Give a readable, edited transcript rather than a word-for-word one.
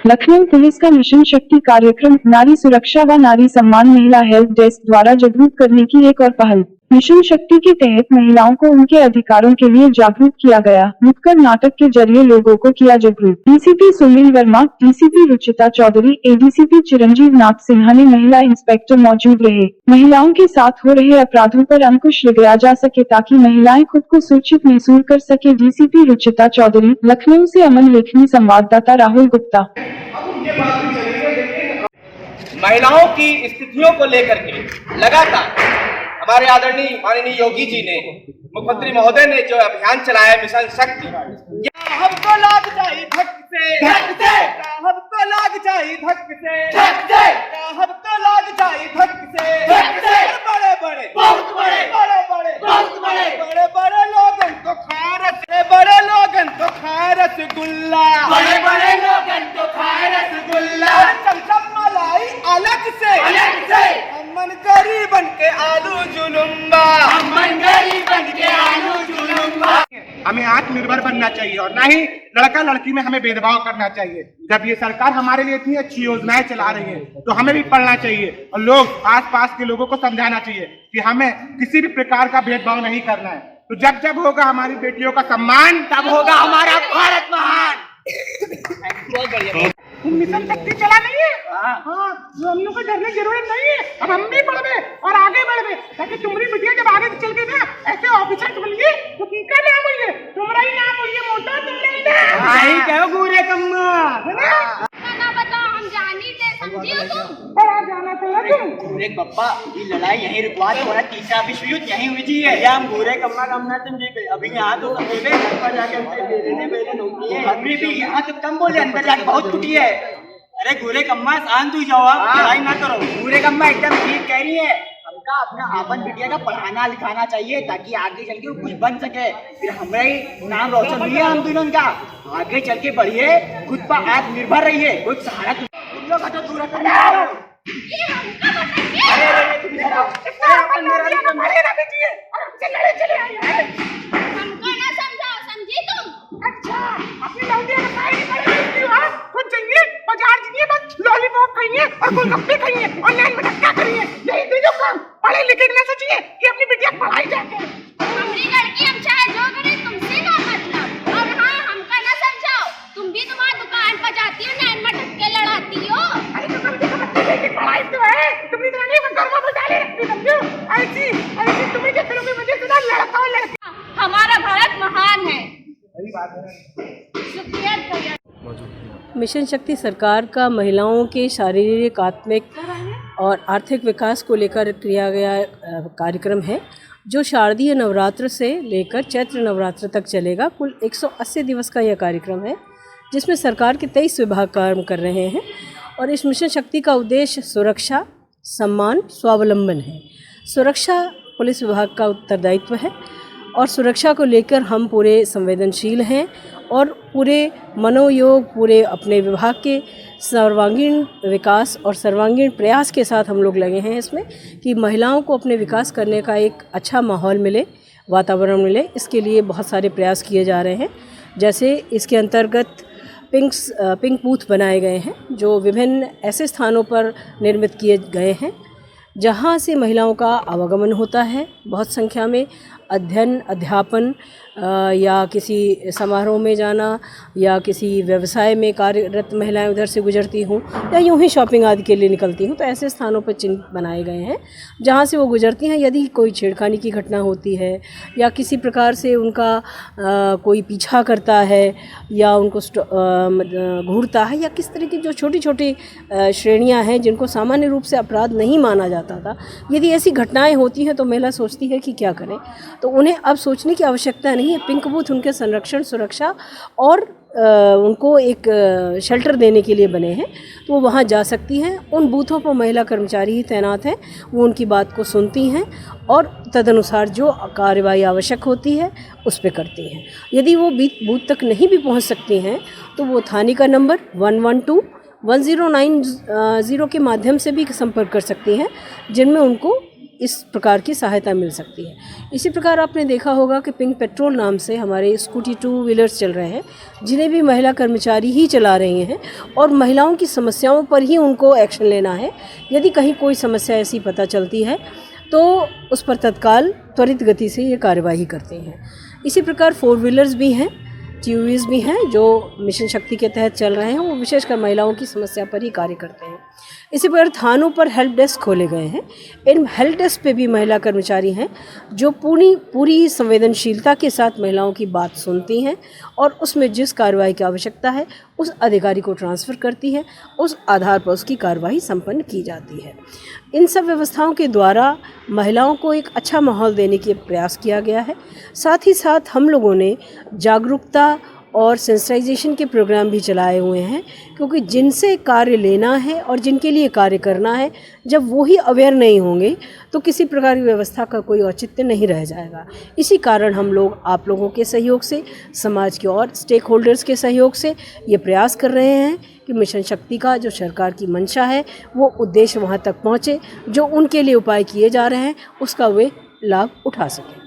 Lucknow police का mission शक्ति कार्यक्रम नारी सुरक्षा व नारी सम्मान महिला हेल्प डेस्क द्वारा जागरूक करने की एक और पहल। मिशन शक्ति के तहत महिलाओं को उनके अधिकारों के लिए जागरूक किया गया। नुक्कड़ नाटक के जरिए लोगों को किया जागरूक। DCP Sunil Verma, DCP Ruchita Chaudhary, ADCP Chiranjeev Nath Sinha ने महिला इंस्पेक्टर मौजूद रहे। महिलाओं के साथ हो रहे अपराधों पर अंकुश लगाया जा सके ताकि महिलाएं खुद को सुरक्षित महसूस कर सके। डीसीपी रुचिता चौधरी, लखनऊ से अमन लेखनी, संवाददाता राहुल गुप्ता। महिलाओं की स्थितियों को लेकर के लगातार हमारे आदरणीय माननीय योगी जी ने, मुख्यमंत्री महोदय ने जो अभियान चलाया मिशन शक्ति, हमको लाग जाए धक से, हमको लाग जाए धक से, हमको लाग जाए धक से, बड़े बड़े बहुत बड़े बड़े बड़े बहुत बड़े बड़े बड़े लोगन को खा रहे, बड़े लोगन को खा रसगुल्ला, बड़े बड़े लोगन को खा रसगुल्ला, चमचम मलाई अलग से हमन गरीबन के आलू जुलुम्बा, हमन गरीबन के आलू जुलुम्बा। हमें आत्मनिर्भर बनना चाहिए और ना ही लड़का लड़की में हमें भेदभाव करना चाहिए। जब ये सरकार हमारे लिए इतनी अच्छी योजनाएं चला रही है तो हमें भी पढ़ना चाहिए और लोग आसपास के लोगों को समझाना चाहिए कि हमें किसी भी प्रकार का भेदभाव नहीं करना है। तो जब जब होगा हमारी बेटियों का सम्मान, तब होगा हमारा भारत महान। बहुत बढ़िया। मिशन शक्ति चला नहीं है, हाँ, जो हम लोग को डरने की जरूरत नहीं है। अब हम भी बढ़े और आगे बढ़े ताकि तुम्हारी बिटिया जब आगे चल के ना ऐसे ऑफिसर बन गई तो किसका नाम हुई है, तुम्हारा ही नाम हुई है, मोटा तुमने नहीं कहो गोरे कम्मा है ना। बताओ हम जानी थे, समझियो तुम बड़ा जाना था तुम। गोरे कप्पा ये लड़ाई यहीं रुकवा दो, हमारा तीसरा विश्व युद्ध यहीं हुई है। हम गोरे कम्मा कमना तुम जी अभी यहाँ तो अकेले घर पर जाके मेरे नौकरी है, हमने भी यहाँ तो कम बोले, अंदर जाके बहुत कुटी है। अरे गोरे कम्मा शांत हो जाओ, आप लड़ाई ना करो। गोरे कम्मा एकदम ठीक कह रही है, हमका अपना आपन बिटिया का पढ़ाना लिखाना चाहिए ताकि आगे चल के कुछ बन सके, फिर हमारा ही नाम रोशन हुई है हम दोनों का। आगे चल के बढ़िए, खुद पर आत्मनिर्भर रहिए, कुछ सहारा तुम लोग हटो दूर गोलगप्पे खाइए, ऑनलाइन मटक्का करिए, यही दीजिए काम। पढ़े लिखे ना सोचिए कि अपनी बिटिया पढ़ाई जाके। हमारी लड़की हम चाहे जो करें तुमसे क्या मतलब। और हाँ, हमका ना समझाओ, तुम भी तुम्हारी दुकान पर जाती हो, नैन मटक्के लड़ाती हो। अरे तो कम से कम बच्चे की पढ़ाई तो है, तुम इतना नहीं घरमा पर डाले रखती, समझो। ऐसी तुम्हें क्या करोगे, मुझे सुना लड़का और लड़का। हमारा भारत महान है। सही बात है। शुक्रिया भैया। मिशन शक्ति सरकार का महिलाओं के शारीरिक, आत्मिक और आर्थिक विकास को लेकर किया गया कार्यक्रम है, जो शारदीय नवरात्र से लेकर चैत्र नवरात्र तक चलेगा। कुल 180 दिवस का यह कार्यक्रम है, जिसमें सरकार के 23 विभाग काम कर रहे हैं। और इस मिशन शक्ति का उद्देश्य सुरक्षा, सम्मान, स्वावलंबन है। सुरक्षा पुलिस विभाग का उत्तरदायित्व है और सुरक्षा को लेकर हम पूरे संवेदनशील हैं और पूरे मनोयोग, पूरे अपने विभाग के सर्वांगीण विकास और सर्वांगीण प्रयास के साथ हम लोग लगे हैं इसमें कि महिलाओं को अपने विकास करने का एक अच्छा माहौल मिले, वातावरण मिले। इसके लिए बहुत सारे प्रयास किए जा रहे हैं। जैसे इसके अंतर्गत पिंक बूथ बनाए गए हैं, जो विभिन्न ऐसे स्थानों पर निर्मित किए गए हैं जहाँ से महिलाओं का आवागमन होता है। बहुत संख्या में अध्ययन, अध्यापन या किसी समारोह में जाना या किसी व्यवसाय में कार्यरत महिलाएं उधर से गुजरती हूँ या यूँ ही शॉपिंग आदि के लिए निकलती हूँ, तो ऐसे स्थानों पर चिन्ह बनाए गए हैं जहाँ से वो गुजरती हैं। यदि कोई छेड़खानी की घटना होती है या किसी प्रकार से उनका कोई पीछा करता है या उनको घूरता है या किस तरह की जो छोटी छोटी श्रेणियाँ हैं जिनको सामान्य रूप से अपराध नहीं माना जाता था, यदि ऐसी घटनाएँ होती हैं तो महिला सोचती है कि क्या करें। तो उन्हें अब सोचने की आवश्यकता नहीं है। पिंक बूथ उनके संरक्षण, सुरक्षा और उनको एक शेल्टर देने के लिए बने हैं, तो वो वहाँ जा सकती हैं। उन बूथों पर महिला कर्मचारी ही तैनात हैं, वो उनकी बात को सुनती हैं और तदनुसार जो कार्रवाई आवश्यक होती है उस पर करती हैं। यदि वो बूथ तक नहीं भी पहुँच सकती हैं तो वो थाने का नंबर 112-1090 के माध्यम से भी संपर्क कर सकती हैं, जिनमें उनको इस प्रकार की सहायता मिल सकती है। इसी प्रकार आपने देखा होगा कि पिंक पेट्रोल नाम से हमारे स्कूटी 2 व्हीलर्स चल रहे हैं, जिन्हें भी महिला कर्मचारी ही चला रही हैं और महिलाओं की समस्याओं पर ही उनको एक्शन लेना है। यदि कहीं कोई समस्या ऐसी पता चलती है तो उस पर तत्काल त्वरित गति से ये कार्यवाही करते हैं। इसी प्रकार 4 व्हीलर्स भी हैं, TUVs भी हैं जो मिशन शक्ति के तहत चल रहे हैं, वो विशेषकर महिलाओं की समस्या पर ही कार्य करते हैं। इसी प्रकार थानों पर हेल्प डेस्क खोले गए हैं। इन हेल्प डेस्क पे भी महिला कर्मचारी हैं जो पूरी संवेदनशीलता के साथ महिलाओं की बात सुनती हैं और उसमें जिस कार्रवाई की आवश्यकता है उस अधिकारी को ट्रांसफ़र करती है, उस आधार पर उसकी कार्रवाई संपन्न की जाती है। इन सब व्यवस्थाओं के द्वारा महिलाओं को एक अच्छा माहौल देने के प्रयास किया गया है। साथ ही साथ हम लोगों ने जागरूकता और सेंसिटाइजेशन के प्रोग्राम भी चलाए हुए हैं, क्योंकि जिनसे कार्य लेना है और जिनके लिए कार्य करना है, जब वो ही अवेयर नहीं होंगे तो किसी प्रकार की व्यवस्था का कोई औचित्य नहीं रह जाएगा। इसी कारण हम लोग आप लोगों के सहयोग से, समाज के और स्टेक होल्डर्स के सहयोग से ये प्रयास कर रहे हैं कि मिशन शक्ति का जो सरकार की मंशा है वो उद्देश्य वहाँ तक पहुँचे, जो उनके लिए उपाय किए जा रहे हैं उसका वे लाभ उठा सकें।